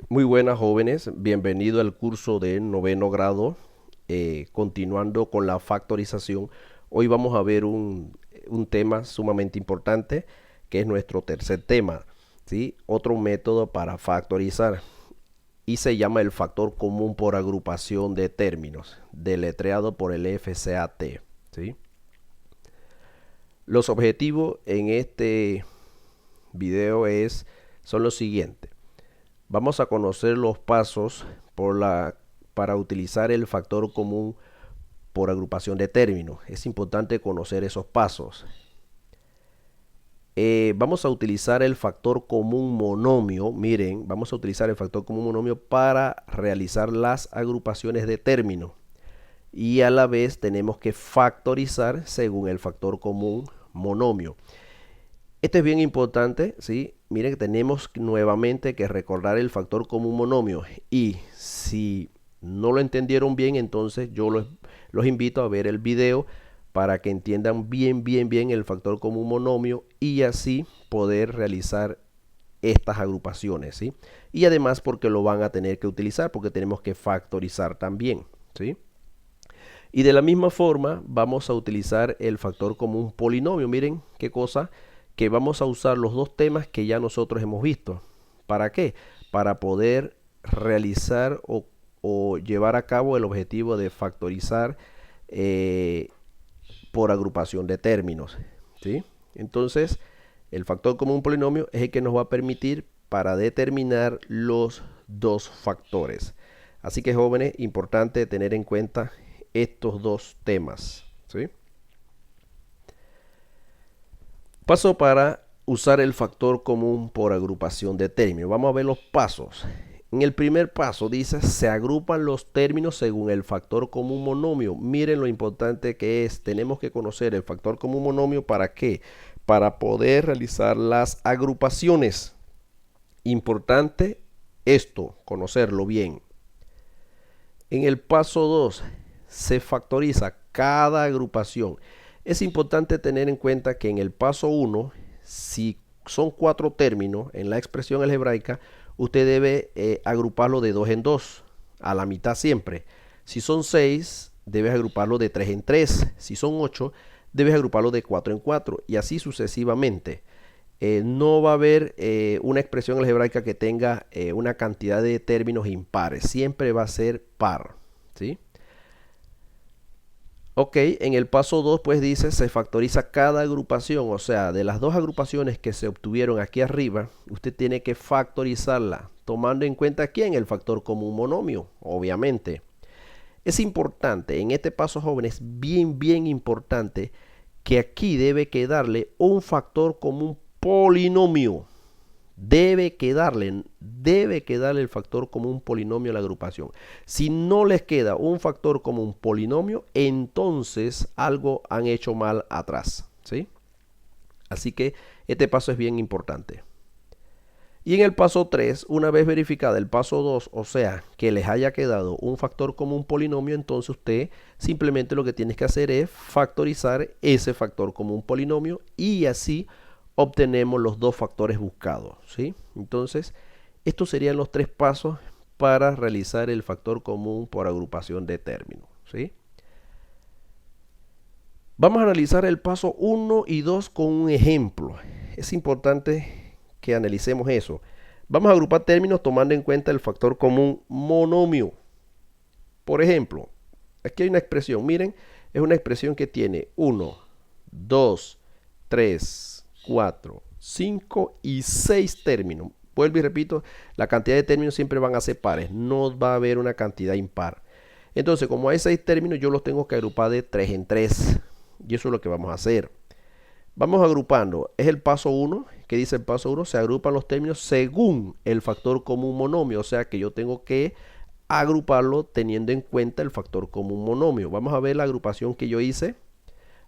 Muy buenas jóvenes, bienvenido al curso de noveno grado. Continuando con la factorización, hoy vamos a ver un tema sumamente importante que es nuestro tercer tema, ¿sí? Otro método para factorizar y se llama el factor común por agrupación de términos, deletreado por el FCAT, ¿sí? Los objetivos en este video son los siguientes. Vamos a conocer los pasos para utilizar el factor común por agrupación de términos. Es importante conocer esos pasos. Vamos a utilizar el factor común monomio. Miren, vamos a utilizar el factor común monomio para realizar las agrupaciones de términos. Y a la vez tenemos que factorizar según el factor común monomio. Esto es bien importante, ¿sí? Miren que tenemos nuevamente que recordar el factor común monomio. Y si no lo entendieron bien, entonces yo los invito a ver el video para que entiendan bien el factor común monomio y así poder realizar estas agrupaciones, ¿sí? Y además porque lo van a tener que utilizar, porque tenemos que factorizar también, ¿sí? Y de la misma forma vamos a utilizar el factor común polinomio. Miren qué cosa, que vamos a usar los dos temas que ya nosotros hemos visto. ¿Para qué? Para poder realizar o llevar a cabo el objetivo de factorizar por agrupación de términos, ¿sí? Entonces, el factor común polinomio es el que nos va a permitir para determinar los dos factores. Así que jóvenes, importante tener en cuenta estos dos temas, ¿sí? Paso para usar el factor común por agrupación de términos. Vamos a ver los pasos. En el primer paso dice, se agrupan los términos según el factor común monomio. Miren lo importante que es. Tenemos que conocer el factor común monomio. ¿Para qué? Para poder realizar las agrupaciones. Importante esto, conocerlo bien. En el paso 2 se factoriza cada agrupación. Es importante tener en cuenta que en el paso 1, si son 4 términos en la expresión algebraica, usted debe agruparlo de 2 en 2, a la mitad siempre. Si son 6, debes agruparlo de 3 en 3. Si son 8, debes agruparlo de 4 en 4 y así sucesivamente. No va a haber una expresión algebraica que tenga una cantidad de términos impares. Siempre va a ser par, ¿sí? Ok, en el paso 2 pues dice se factoriza cada agrupación, o sea, de las dos agrupaciones que se obtuvieron aquí arriba, usted tiene que factorizarla, tomando en cuenta quién, el factor común monomio, obviamente. Es importante, en este paso jóvenes, bien importante, que aquí debe quedarle un factor común polinomio. Debe quedarle el factor común polinomio a la agrupación. Si no les queda un factor común polinomio, entonces algo han hecho mal atrás, ¿sí? Así que este paso es bien importante. Y en el paso 3, una vez verificada el paso 2, o sea, que les haya quedado un factor común polinomio, entonces usted simplemente lo que tiene que hacer es factorizar ese factor común polinomio y así obtenemos los dos factores buscados, ¿sí? Entonces, estos serían los 3 pasos para realizar el factor común por agrupación de términos, ¿sí? Vamos a analizar el paso 1 y 2 con un ejemplo. Es importante que analicemos eso. Vamos a agrupar términos tomando en cuenta el factor común monomio. Por ejemplo, aquí hay una expresión, miren, es una expresión que tiene 1, 2, 3, 4, 5 y 6 términos. Vuelvo y repito, la cantidad de términos siempre van a ser pares, no va a haber una cantidad impar. Entonces, como hay 6 términos, yo los tengo que agrupar de 3 en 3. Y eso es lo que vamos a hacer. Vamos agrupando. Es el paso 1, que dice el paso 1, se agrupan los términos según el factor común monomio. O sea que yo tengo que agruparlo teniendo en cuenta el factor común monomio. Vamos a ver la agrupación que yo hice.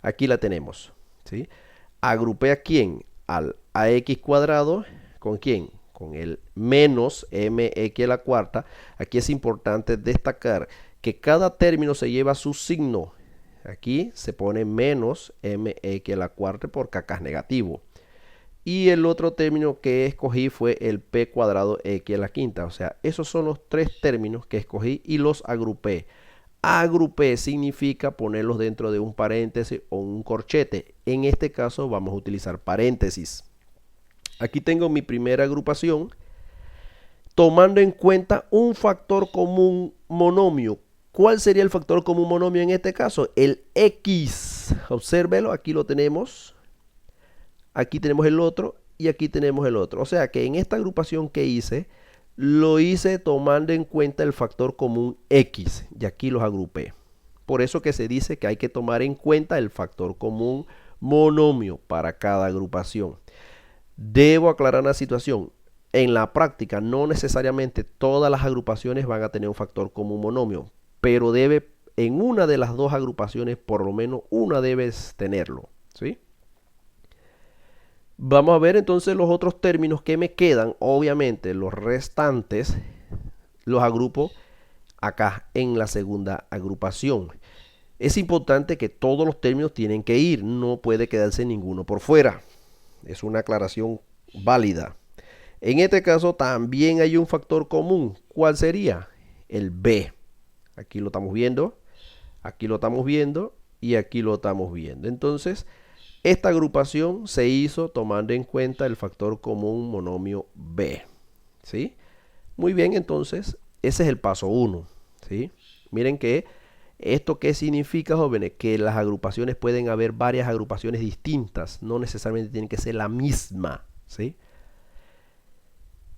Aquí la tenemos, ¿sí? Agrupé a quién, al ax cuadrado, ¿con quién? Con el menos mx a la cuarta. Aquí es importante destacar que cada término se lleva su signo. Aquí se pone menos mx a la cuarta porque acá es negativo. Y el otro término que escogí fue el p cuadrado x a la quinta. O sea, esos son los tres términos que escogí y los agrupé. Agrupé significa ponerlos dentro de un paréntesis o un corchete. En este caso vamos a utilizar paréntesis. Aquí tengo mi primera agrupación, tomando en cuenta un factor común monomio. ¿Cuál sería el factor común monomio en este caso? El x. Obsérvelo, aquí lo tenemos. Aquí tenemos el otro y aquí tenemos el otro. O sea que en esta agrupación que hice, lo hice tomando en cuenta el factor común x. Y aquí los agrupé. Por eso que se dice que hay que tomar en cuenta el factor común monomio para cada agrupación. Debo aclarar una situación. En la práctica, no necesariamente todas las agrupaciones van a tener un factor común monomio, pero en una de las dos agrupaciones, por lo menos una debes tenerlo, ¿sí? Vamos a ver entonces los otros términos que me quedan. Obviamente, los restantes los agrupo acá en la segunda agrupación. Es importante que todos los términos tienen que ir, no puede quedarse ninguno por fuera. Es una aclaración válida. En este caso también hay un factor común. ¿Cuál sería? El b. Aquí lo estamos viendo, aquí lo estamos viendo y aquí lo estamos viendo. Entonces, esta agrupación se hizo tomando en cuenta el factor común monomio b. ¿Sí? Muy bien, entonces, ese es el paso 1. ¿Sí? Miren que esto qué significa, jóvenes, que las agrupaciones pueden haber varias agrupaciones distintas, no necesariamente tienen que ser la misma. ¿Sí?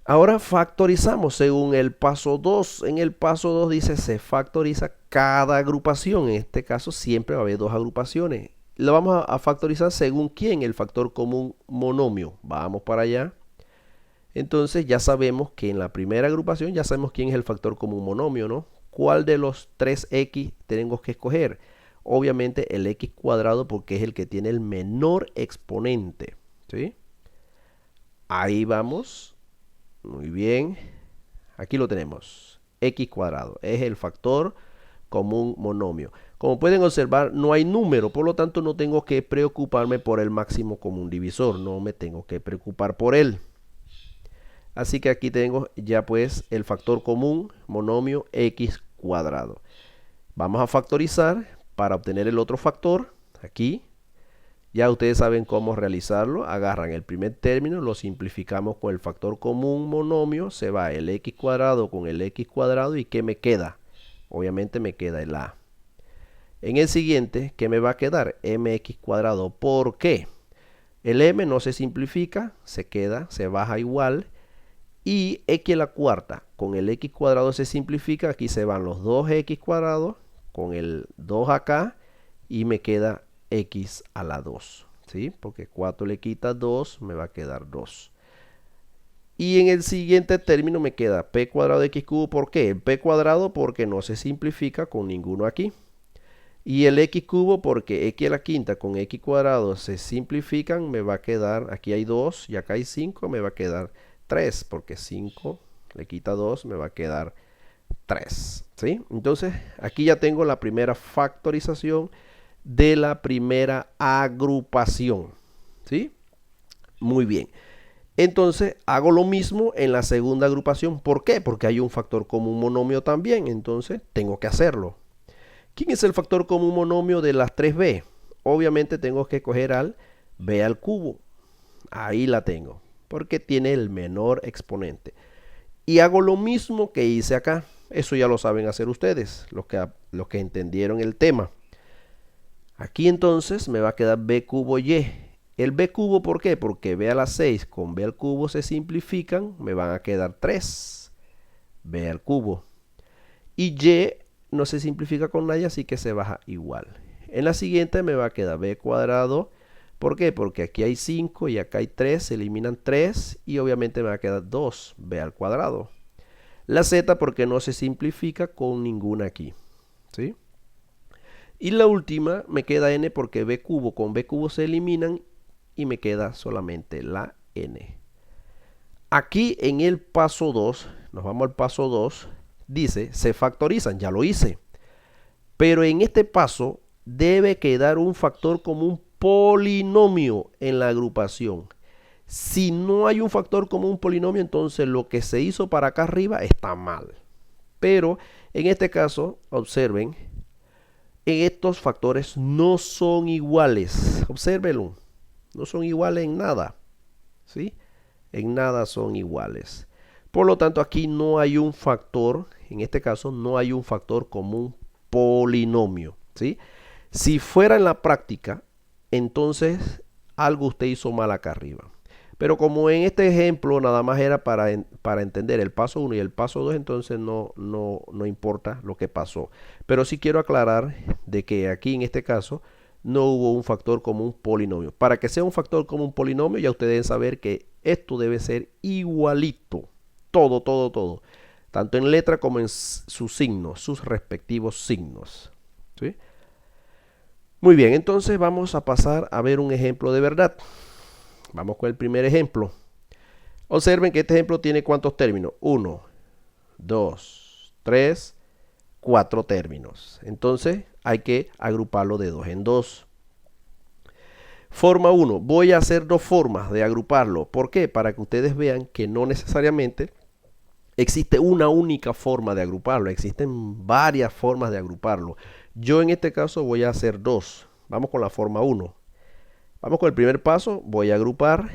Ahora factorizamos según el paso 2. En el paso 2 dice se factoriza cada agrupación. En este caso siempre va a haber dos agrupaciones. Lo vamos a factorizar según quién, el factor común monomio. Vamos para allá. Entonces ya sabemos que en la primera agrupación ya sabemos quién es el factor común monomio, ¿no? ¿Cuál de los 3x tenemos que escoger? Obviamente el x cuadrado porque es el que tiene el menor exponente. ¿Sí? Ahí vamos. Muy bien. Aquí lo tenemos. X cuadrado. Es el factor común monomio. Como pueden observar, no hay número. Por lo tanto, no tengo que preocuparme por el máximo común divisor. No me tengo que preocupar por él. Así que aquí tengo ya pues el factor común monomio X cuadrado. Vamos a factorizar para obtener el otro factor. Aquí. Ya ustedes saben cómo realizarlo. Agarran el primer término, lo simplificamos con el factor común monomio. Se va el x cuadrado con el x cuadrado. ¿Y qué me queda? Obviamente me queda el a. En el siguiente, ¿qué me va a quedar? Mx cuadrado. ¿Por qué? El m no se simplifica, se queda, se baja igual. Y x a la cuarta con el x cuadrado se simplifica. Aquí se van los 2x cuadrados con el 2 acá. Y me queda x a la 2, ¿sí? Porque 4 le quita 2, me va a quedar 2. Y en el siguiente término me queda p cuadrado de x cubo. ¿Por qué? El p cuadrado porque no se simplifica con ninguno aquí. Y el x cubo porque x a la quinta con x cuadrado se simplifican, me va a quedar, aquí hay 2 y acá hay 5, me va a quedar 3, porque 5 le quita 2, me va a quedar 3, ¿sí? Entonces, aquí ya tengo la primera factorización de la primera agrupación, ¿sí? Muy bien. Entonces, hago lo mismo en la segunda agrupación. ¿Por qué? Porque hay un factor común monomio también, entonces tengo que hacerlo. ¿Quién es el factor común monomio de las 3b? Obviamente tengo que coger al b al cubo. Ahí la tengo, porque tiene el menor exponente. Y hago lo mismo que hice acá. Eso ya lo saben hacer ustedes, los que entendieron el tema. Aquí entonces me va a quedar b cubo y. El b cubo, ¿por qué? Porque b a la 6 con b al cubo se simplifican, me van a quedar 3. B al cubo. Y y no se simplifica con nadie, así que se baja igual. En la siguiente me va a quedar b cuadrado. ¿Por qué? Porque aquí hay 5 y acá hay 3, se eliminan 3 y obviamente me va a quedar 2b al cuadrado. La z porque no se simplifica con ninguna aquí, ¿sí? Y la última me queda n porque b cubo con b cubo se eliminan y me queda solamente la n. Aquí en el paso 2, nos vamos al paso 2, dice se factorizan, ya lo hice. Pero en este paso debe quedar un factor común polinomio en la agrupación. Si no hay un factor común polinomio, entonces lo que se hizo para acá arriba está mal. Pero en este caso, observen, estos factores no son iguales. Obsérvenlo, no son iguales en nada. ¿Sí? En nada son iguales. Por lo tanto, aquí no hay un factor, en este caso, no hay un factor común polinomio. ¿Sí? Si fuera en la práctica, entonces algo usted hizo mal acá arriba. Pero como en este ejemplo nada más era para entender el paso 1 y el paso 2, entonces no importa lo que pasó. Pero sí quiero aclarar de que aquí en este caso no hubo un factor común polinomio. Para que sea un factor común polinomio, ya ustedes deben saber que esto debe ser igualito. Todo, todo, todo. Tanto en letra como en sus signos, sus respectivos signos. ¿Sí? Muy bien, entonces vamos a pasar a ver un ejemplo de verdad. Vamos con el primer ejemplo. Observen que este ejemplo tiene ¿cuántos términos? 1, 2, 3, 4 términos. Entonces hay que agruparlo de 2 en 2. Forma 1. Voy a hacer dos formas de agruparlo. ¿Por qué? Para que ustedes vean que no necesariamente existe una única forma de agruparlo. Existen varias formas de agruparlo. Yo en este caso voy a hacer dos. Vamos con la forma 1. Vamos con el primer paso. Voy a agrupar.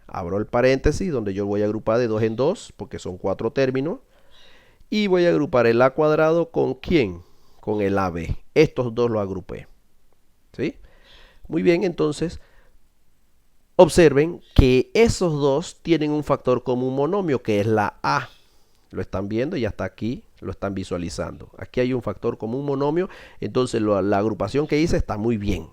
Abro el paréntesis donde yo voy a agrupar de 2 en 2 porque son 4 términos. Y voy a agrupar el a cuadrado con ¿quién? Con el ab. Estos dos los agrupé. ¿Sí? Muy bien, entonces observen que esos dos tienen un factor común monomio que es la a. Lo están viendo y hasta aquí lo están visualizando. Aquí hay un factor común monomio, entonces la agrupación que hice está muy bien.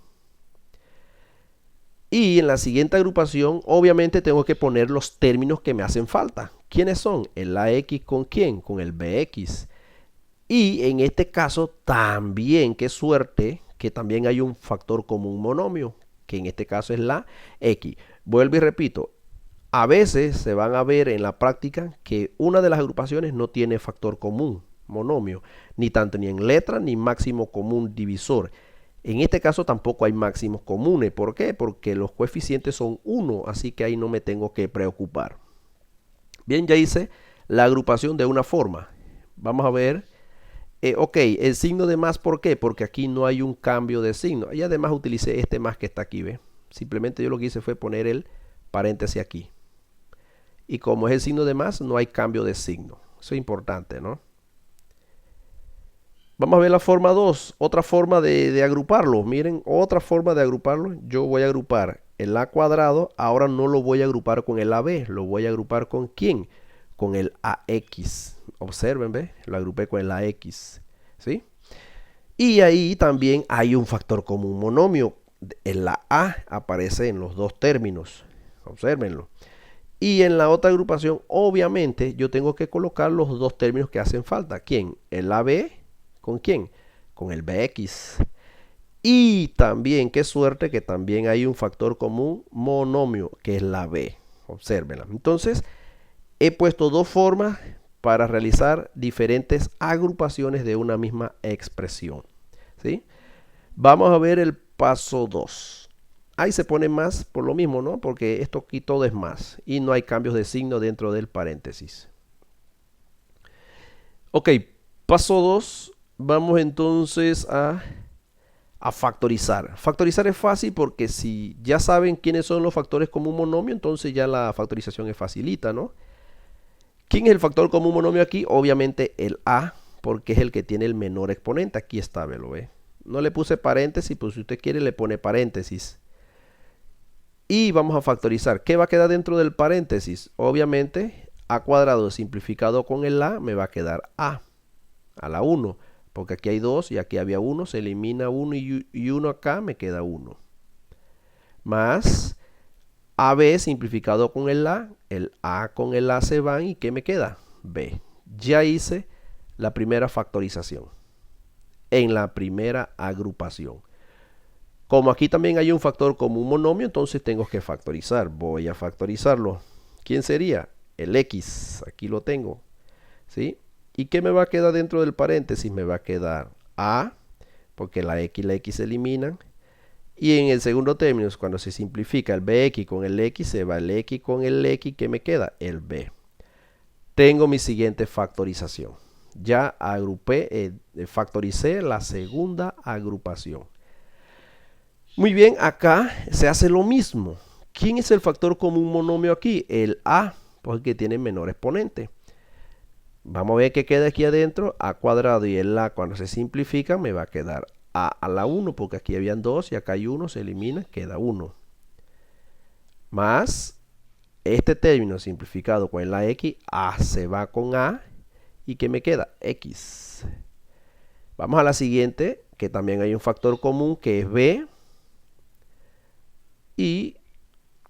Y en la siguiente agrupación, obviamente tengo que poner los términos que me hacen falta. ¿Quiénes son? El ax con quién? Con el bx. Y en este caso también, qué suerte, que también hay un factor común monomio, que en este caso es la x. Vuelvo y repito, a veces se van a ver en la práctica que una de las agrupaciones no tiene factor común monomio, ni tanto ni en letra ni máximo común divisor. En este caso tampoco hay máximos comunes. ¿Por qué? Porque los coeficientes son 1, así que ahí no me tengo que preocupar. Bien, ya hice la agrupación de una forma. Vamos a ver. Ok, el signo de más, ¿por qué? Porque aquí no hay un cambio de signo. Y además utilicé este más que está aquí, ¿ve? Simplemente yo lo que hice fue poner el paréntesis aquí. Y como es el signo de más, no hay cambio de signo. Eso es importante, ¿no? Vamos a ver la forma 2, otra forma de agruparlo. Miren, otra forma de agruparlo. Yo voy a agrupar el a cuadrado. Ahora no lo voy a agrupar con el ab. Lo voy a agrupar con ¿quién? Con el ax. Observen, ¿ve? Lo agrupé con el ax. ¿Sí? Y ahí también hay un factor común monomio. La a aparece en los dos términos. Obsérvenlo. Y en la otra agrupación, obviamente, yo tengo que colocar los dos términos que hacen falta. ¿Quién? El ab. ¿Con quién? Con el bx. Y también, qué suerte que también hay un factor común monomio, que es la b. Obsérvenla. Entonces, he puesto dos formas para realizar diferentes agrupaciones de una misma expresión. ¿Sí? Vamos a ver el paso 2. Ahí se pone más por lo mismo, ¿no? Porque esto aquí todo es más. Y no hay cambios de signo dentro del paréntesis. Ok, paso 2. Vamos entonces a factorizar. Factorizar es fácil porque si ya saben quiénes son los factores común monomio, entonces ya la factorización es facilita, ¿no? ¿Quién es el factor común monomio aquí? Obviamente el a, porque es el que tiene el menor exponente. Aquí está, ¿lo ve? No le puse paréntesis, pues si usted quiere le pone paréntesis. Y vamos a factorizar. ¿Qué va a quedar dentro del paréntesis? Obviamente a cuadrado simplificado con el a me va a quedar a la 1. Porque aquí hay 2 y aquí había 1, se elimina 1 y 1 acá, me queda 1. Más AB simplificado con el A con el A se van y ¿qué me queda? B. Ya hice la primera factorización en la primera agrupación. Como aquí también hay un factor común monomio, entonces tengo que factorizar. Voy a factorizarlo. ¿Quién sería? El X. Aquí lo tengo. ¿Sí? ¿Y qué me va a quedar dentro del paréntesis? Me va a quedar A, porque la X y la X se eliminan. Y en el segundo término, cuando se simplifica el bx con el x, se va el x con el x, ¿qué me queda? El b. Tengo mi siguiente factorización. Ya agrupé, factoricé la segunda agrupación. Muy bien, acá se hace lo mismo. ¿Quién es el factor común monomio aquí? El a, porque tiene menor exponente. Vamos a ver qué queda aquí adentro. A cuadrado y el a cuando se simplifica me va a quedar a la 1, porque aquí habían 2 y acá hay 1, se elimina, queda 1. Más este término simplificado con la x, a se va con a, y ¿qué me queda? X. Vamos a la siguiente, que también hay un factor común, que es b, y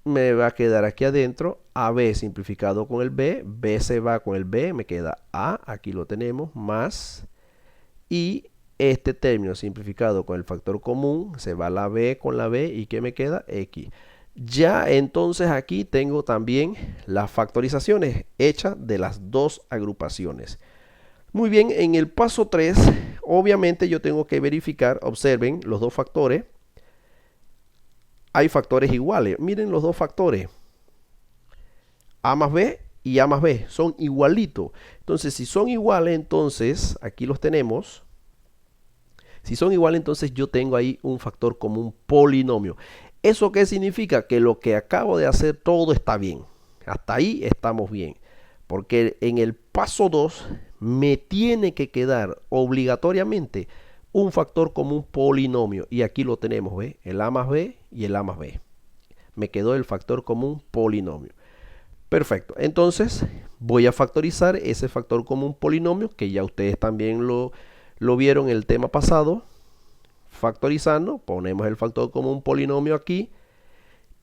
me va a quedar aquí adentro AB simplificado con el B, B se va con el B, me queda A, aquí lo tenemos, más, y este término simplificado con el factor común, se va la B con la B, y ¿qué me queda? X. Ya entonces aquí tengo también las factorizaciones hechas de las dos agrupaciones. Muy bien, en el paso 3, obviamente yo tengo que verificar, observen los dos factores. Hay factores iguales. Miren los dos factores. A más B y A más B. Son igualitos. Entonces, si son iguales, entonces, aquí los tenemos. Si son iguales, entonces yo tengo ahí un factor común polinomio. ¿Eso qué significa? Que lo que acabo de hacer todo está bien. Hasta ahí estamos bien. Porque en el paso 2 me tiene que quedar obligatoriamente un factor común polinomio. Y aquí lo tenemos, ¿ve? El A más B y el A más B. Me quedó el factor común polinomio. Perfecto. Entonces voy a factorizar ese factor común polinomio, que ya ustedes también lo vieron en el tema pasado. Factorizando, ponemos el factor común polinomio aquí.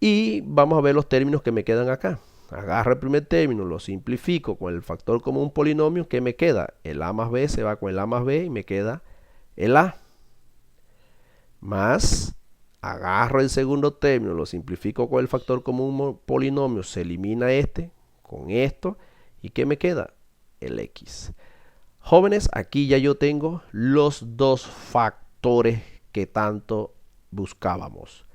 Y vamos a ver los términos que me quedan acá. Agarro el primer término, lo simplifico con el factor común polinomio. ¿Qué me queda? El A más B se va con el A más B y me queda el A. Más, agarro el segundo término, lo simplifico con el factor común polinomio, se elimina este con esto. ¿Y qué me queda? El X. Jóvenes, aquí ya yo tengo los dos factores que tanto buscábamos.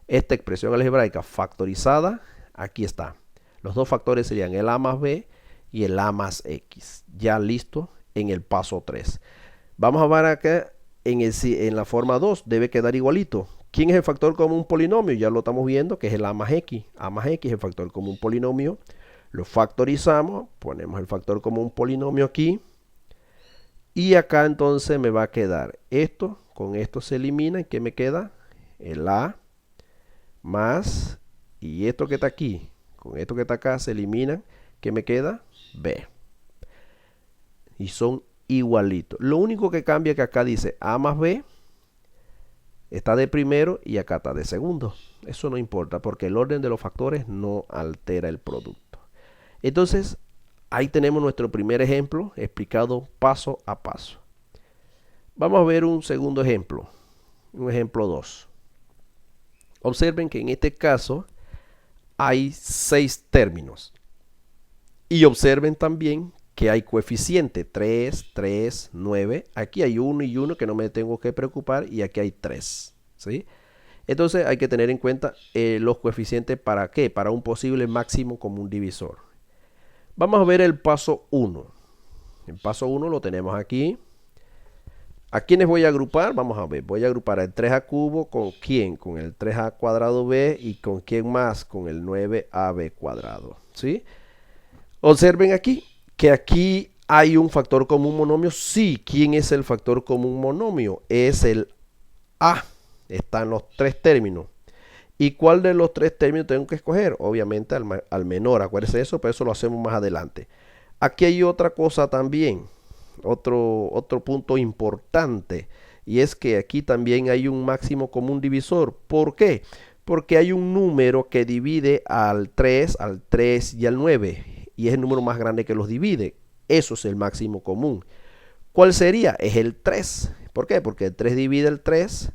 Esta expresión algebraica factorizada, aquí está. Los dos factores serían el A más B y el A más X. Ya listo en el paso 3. Vamos a ver acá en la forma 2, debe quedar igualito. ¿Quién es el factor común polinomio? Ya lo estamos viendo, que es el A más X. A más X es el factor común polinomio. Lo factorizamos, ponemos el factor común polinomio aquí. Y acá entonces me va a quedar esto, con esto se elimina. ¿Y qué me queda? El A más, y esto que está aquí, con esto que está acá se eliminan. ¿Qué me queda? B. Y son igualitos. Lo único que cambia es que acá dice A más B, está de primero y acá está de segundo. Eso no importa porque el orden de los factores no altera el producto. Entonces, ahí tenemos nuestro primer ejemplo explicado paso a paso. Vamos a ver un segundo ejemplo, un ejemplo 2. Observen que en este caso hay 6 términos. Y observen también que hay coeficiente 3, 3, 9. Aquí hay 1 y 1 que no me tengo que preocupar y aquí hay 3. ¿Sí? Entonces hay que tener en cuenta los coeficientes para qué, para un posible máximo común divisor. Vamos a ver el paso 1. El paso 1 lo tenemos aquí. ¿A quiénes voy a agrupar? Vamos a ver, voy a agrupar el 3a cubo con quién, con el 3a cuadrado b y con quién más, con el 9ab cuadrado. ¿Sí? Observen aquí que aquí hay un factor común monomio. Sí, ¿quién es el factor común monomio? Es el A. Están los 3 términos. ¿Y cuál de los 3 términos tengo que escoger? Obviamente al menor. Acuérdense de eso, pero eso lo hacemos más adelante. Aquí hay otra cosa también. Otro punto importante. Y es que aquí también hay un máximo común divisor. ¿Por qué? Porque hay un número que divide al 3 y al 9. Y es el número más grande que los divide. Eso es el máximo común. ¿Cuál sería? Es el 3. ¿Por qué? Porque el 3 divide el 3,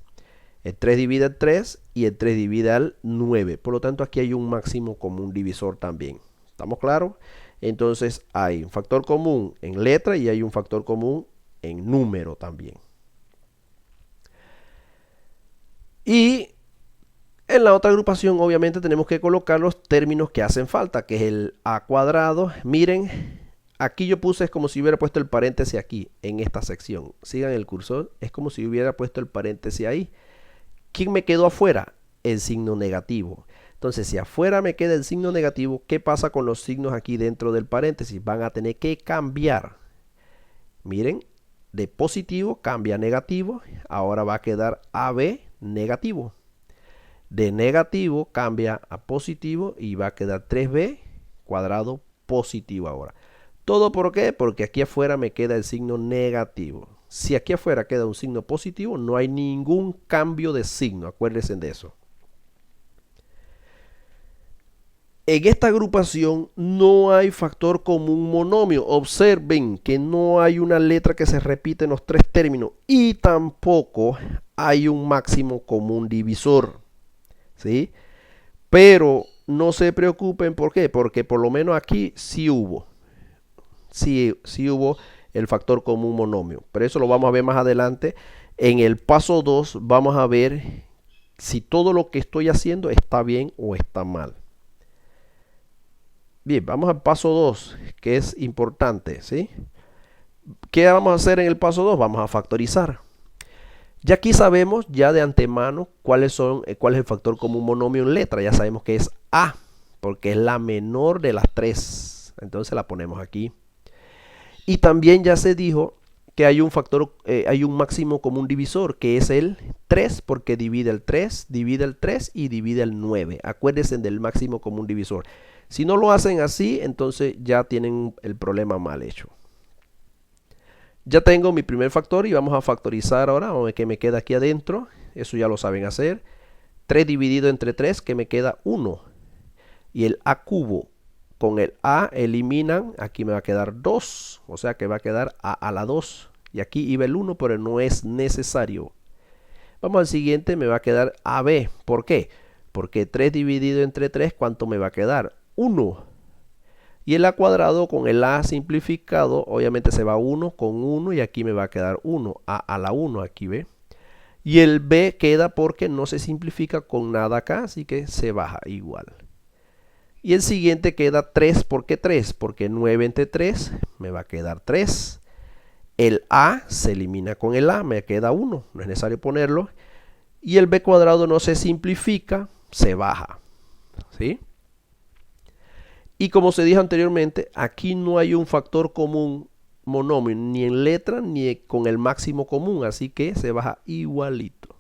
el 3 divide el 3 y el 3 divide al 9. Por lo tanto, aquí hay un máximo común divisor también. ¿Estamos claros? Entonces, hay un factor común en letra y hay un factor común en número también. Y En la otra agrupación obviamente tenemos que colocar los términos que hacen falta, que es el a cuadrado. Miren, aquí yo puse, es como si hubiera puesto el paréntesis aquí, en esta sección. Sigan el cursor, es como si hubiera puesto el paréntesis ahí. ¿Quién me quedó afuera? El signo negativo. Entonces, si afuera me queda el signo negativo, ¿qué pasa con los signos aquí dentro del paréntesis? Van a tener que cambiar. Miren, de positivo cambia a negativo. Ahora va a quedar AB negativo. De negativo cambia a positivo y va a quedar 3b cuadrado positivo ahora. ¿Todo por qué? Porque aquí afuera me queda el signo negativo. Si aquí afuera queda un signo positivo, no hay ningún cambio de signo. Acuérdense de eso. En esta agrupación no hay factor común monomio. Observen que no hay una letra que se repite en los tres términos y tampoco hay un máximo común divisor. ¿Sí? Pero no se preocupen, ¿por qué? Porque por lo menos aquí sí hubo. Sí hubo el factor común monomio. Pero eso lo vamos a ver más adelante. En el paso 2 vamos a ver si todo lo que estoy haciendo está bien o está mal. Bien, vamos al paso 2, que es importante, ¿sí? ¿Qué vamos a hacer en el paso 2? Vamos a factorizar. Ya aquí sabemos ya de antemano cuál es el factor común monomio en letra. Ya sabemos que es A, porque es la menor de las tres. Entonces la ponemos aquí. Y también ya se dijo que hay un máximo común divisor, que es el 3, porque divide el 3 y divide el 9. Acuérdense del máximo común divisor. Si no lo hacen así, entonces ya tienen el problema mal hecho. Ya tengo mi primer factor y vamos a factorizar ahora. Vamos a ver qué me queda aquí adentro. Eso ya lo saben hacer. 3 dividido entre 3, que me queda 1. Y el a cubo con el a eliminan. Aquí me va a quedar 2. O sea que va a quedar a la 2. Y aquí iba el 1, pero no es necesario. Vamos al siguiente, me va a quedar AB. ¿Por qué? Porque 3 dividido entre 3, ¿cuánto me va a quedar? 1. Y el a cuadrado con el a simplificado, obviamente se va 1 con 1 y aquí me va a quedar 1, a la 1 aquí, ¿ve? Y el b queda porque no se simplifica con nada acá, así que se baja igual. Y el siguiente queda 3, ¿por qué 3? Porque 9 entre 3 me va a quedar 3. El a se elimina con el a, me queda 1, no es necesario ponerlo. Y el b cuadrado no se simplifica, se baja, ¿sí? Y como se dijo anteriormente, aquí no hay un factor común monomio, ni en letra ni con el máximo común, así que se baja igualito.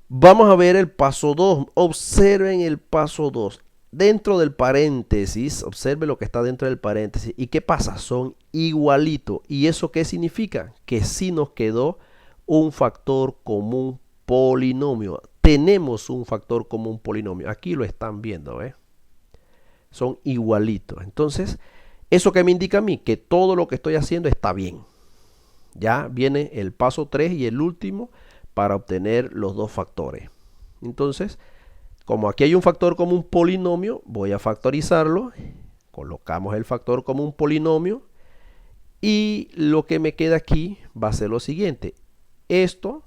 Vamos a ver el paso 2. Observen el paso 2. Dentro del paréntesis, observe lo que está dentro del paréntesis. ¿Y qué pasa? Son igualitos. ¿Y eso qué significa? Que sí nos quedó un factor común polinomio. Tenemos un factor común polinomio. Aquí lo están viendo, ¿eh? Son igualitos. Entonces, ¿eso que me indica a mí? Que todo lo que estoy haciendo está bien. Ya viene el paso 3 y el último para obtener los dos factores. Entonces, como aquí hay un factor común polinomio, voy a factorizarlo. Colocamos el factor común polinomio. Y lo que me queda aquí va a ser lo siguiente. Esto,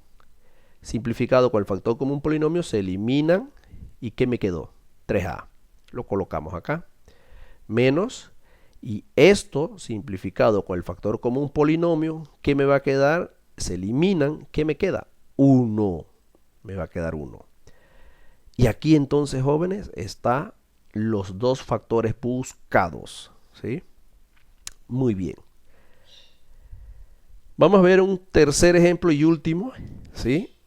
simplificado con el factor común polinomio, se eliminan. ¿Y qué me quedó? 3a. Lo colocamos acá. Menos. Y esto, simplificado con el factor común polinomio, ¿qué me va a quedar? Se eliminan. ¿Qué me queda? 1. Me va a quedar 1. Y aquí entonces, jóvenes, están los dos factores buscados, ¿sí? Muy bien. Vamos a ver un tercer ejemplo y último, ¿sí?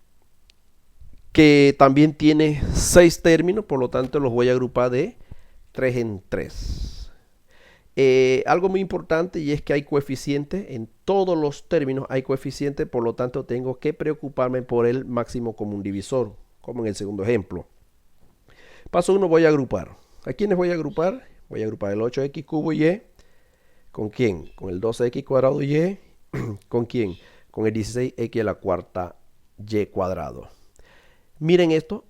Que también tiene 6 términos, por lo tanto los voy a agrupar de 3 en 3. Algo muy importante y es que hay coeficientes, en todos los términos hay coeficientes, por lo tanto tengo que preocuparme por el máximo común divisor, como en el segundo ejemplo. Paso 1, voy a agrupar. ¿A quiénes voy a agrupar? Voy a agrupar el 8x cubo y. ¿Con quién? Con el 12x cuadrado y. ¿Con quién? Con el 16x a la cuarta y cuadrado. Miren esto.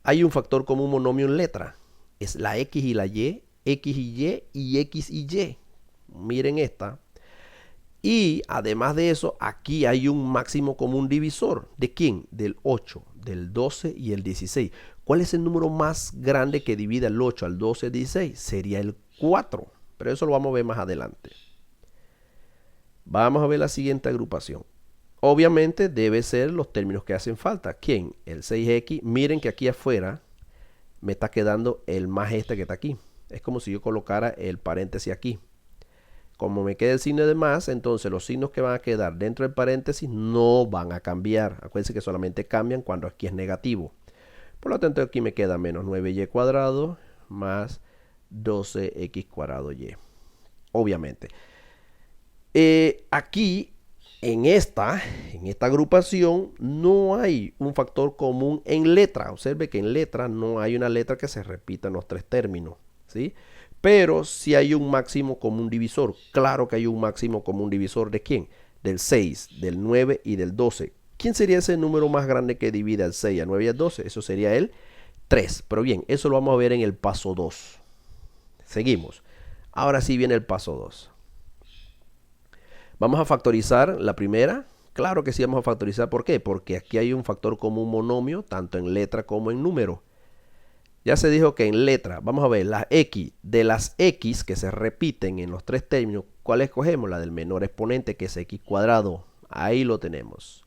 Hay un factor común monomio en letra. Es la x y la y, x y x y y. Miren esta. Y además de eso, aquí hay un máximo común divisor. ¿De quién? Del 8. del 12 y el 16. ¿Cuál es el número más grande que divide el 8 al 12 y el 16? Sería el 4, pero eso lo vamos a ver más adelante. Vamos a ver la siguiente agrupación. Obviamente debe ser los términos que hacen falta. ¿Quién? El 6x. Miren que aquí afuera me está quedando el más este que está aquí. Es como si yo colocara el paréntesis aquí. Como me queda el signo de más, entonces los signos que van a quedar dentro del paréntesis no van a cambiar. Acuérdense que solamente cambian cuando aquí es negativo. Por lo tanto, aquí me queda menos 9y cuadrado más 12x cuadrado y. Obviamente. Aquí, en esta agrupación, no hay un factor común en letra. Observe que en letra no hay una letra que se repita en los tres términos, ¿sí? Pero sí hay un máximo común divisor. Claro que hay un máximo común divisor. ¿De quién? Del 6, del 9 y del 12. ¿Quién sería ese número más grande que divide al 6, al 9 y al 12? Eso sería el 3. Pero bien, eso lo vamos a ver en el paso 2. Seguimos. Ahora sí viene el paso 2. Vamos a factorizar la primera. Claro que sí vamos a factorizar. ¿Por qué? Porque aquí hay un factor común monomio, tanto en letra como en número. Ya se dijo que en letra, vamos a ver, las X, de las X que se repiten en los tres términos, ¿cuál escogemos? La del menor exponente, que es X cuadrado. Ahí lo tenemos.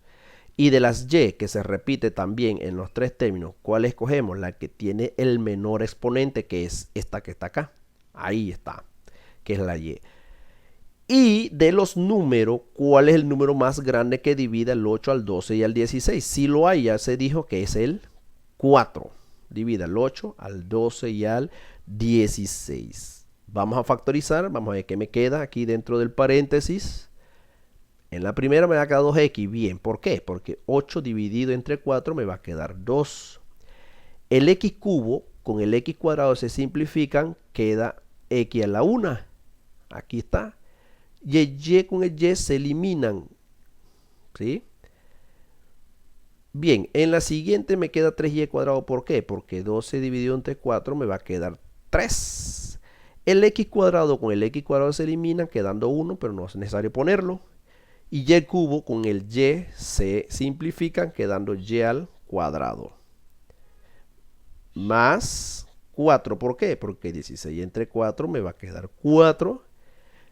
Y de las Y que se repite también en los tres términos, ¿cuál escogemos? La que tiene el menor exponente, que es esta que está acá. Ahí está, que es la Y. Y de los números, ¿cuál es el número más grande que divide el 8 al 12 y al 16? Si lo hay, ya se dijo que es el 4. Divide el 8 al 12 y al 16. Vamos a factorizar. Vamos a ver qué me queda aquí dentro del paréntesis. En la primera me va a quedar 2x. Bien, ¿por qué? Porque 8 dividido entre 4 me va a quedar 2. El x cubo con el x cuadrado se simplifican. Queda x a la 1. Aquí está. Y el y con el y se eliminan. ¿Sí? Bien, en la siguiente me queda 3y cuadrado. ¿Por qué? Porque 12 dividido entre 4 me va a quedar 3. El x cuadrado con el x cuadrado se eliminan, quedando 1, pero no es necesario ponerlo. Y y cubo con el y se simplifican, quedando y al cuadrado. Más 4. ¿Por qué? Porque 16 entre 4 me va a quedar 4.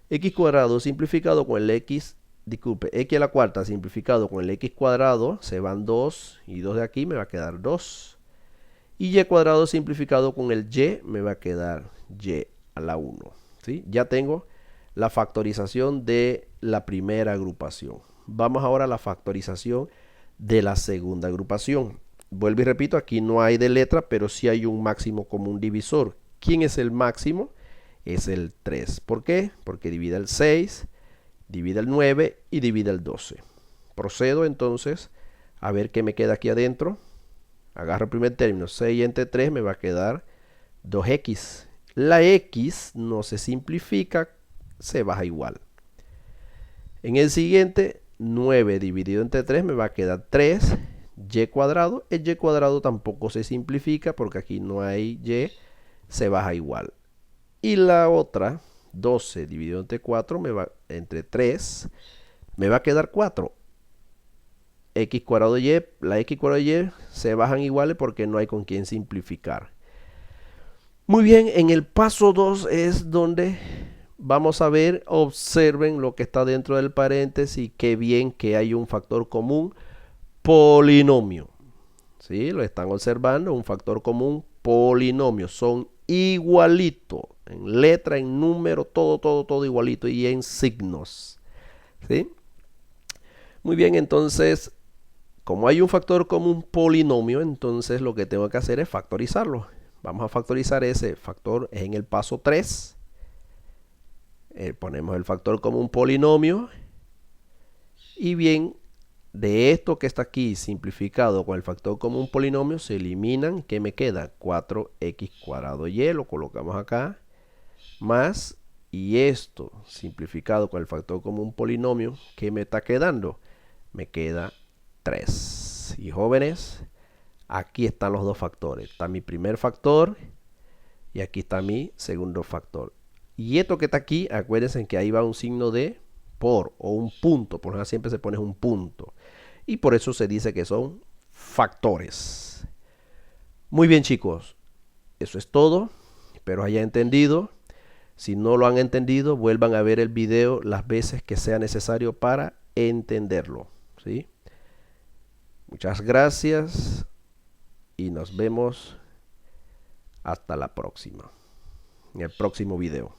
X cuadrado simplificado con el x, disculpe, x a la cuarta simplificado con el x cuadrado, se van 2 y 2 de aquí me va a quedar 2. Y y cuadrado simplificado con el y me va a quedar y a la 1. ¿Sí? Ya tengo la factorización de la primera agrupación. Vamos ahora a la factorización de la segunda agrupación. Vuelvo y repito, aquí no hay de letra, pero sí hay un máximo común divisor. ¿Quién es el máximo? Es el 3. ¿Por qué? Porque divide el 6, divide el 9 y divide el 12. Procedo entonces a ver qué me queda aquí adentro. Agarro el primer término, 6 entre 3 me va a quedar 2x. La x no se simplifica, se baja igual. En el siguiente, 9 dividido entre 3 me va a quedar 3 y cuadrado. El y cuadrado tampoco se simplifica porque aquí no hay y, se baja igual. Y la otra, 12 dividido entre 4, entre 3, me va a quedar 4. X cuadrado y, la x cuadrado y se bajan iguales porque no hay con quién simplificar. Muy bien, en el paso 2 es donde vamos a ver, observen lo que está dentro del paréntesis, qué bien que hay un factor común, polinomio. ¿Sí? Lo están observando, un factor común, polinomio. Son igualitos, en letra, en número, todo igualito y en signos. ¿Sí? Muy bien, entonces, como hay un factor común polinomio, entonces lo que tengo que hacer es factorizarlo. Vamos a factorizar ese factor en el paso 3. Ponemos el factor común polinomio. Y bien, de esto que está aquí simplificado con el factor común polinomio se eliminan. ¿Qué me queda? 4x cuadrado y, lo colocamos acá. Más, y esto simplificado con el factor común polinomio, ¿qué me está quedando? Me queda 3. Y jóvenes, aquí están los dos factores. Está mi primer factor y aquí está mi segundo factor. Y esto que está aquí, acuérdense que ahí va un signo de por o un punto. Por ejemplo, siempre se pone un punto. Y por eso se dice que son factores. Muy bien, chicos, eso es todo. Espero haya entendido. Si no lo han entendido, vuelvan a ver el video las veces que sea necesario para entenderlo, ¿sí? Muchas gracias y nos vemos hasta la próxima, en el próximo video.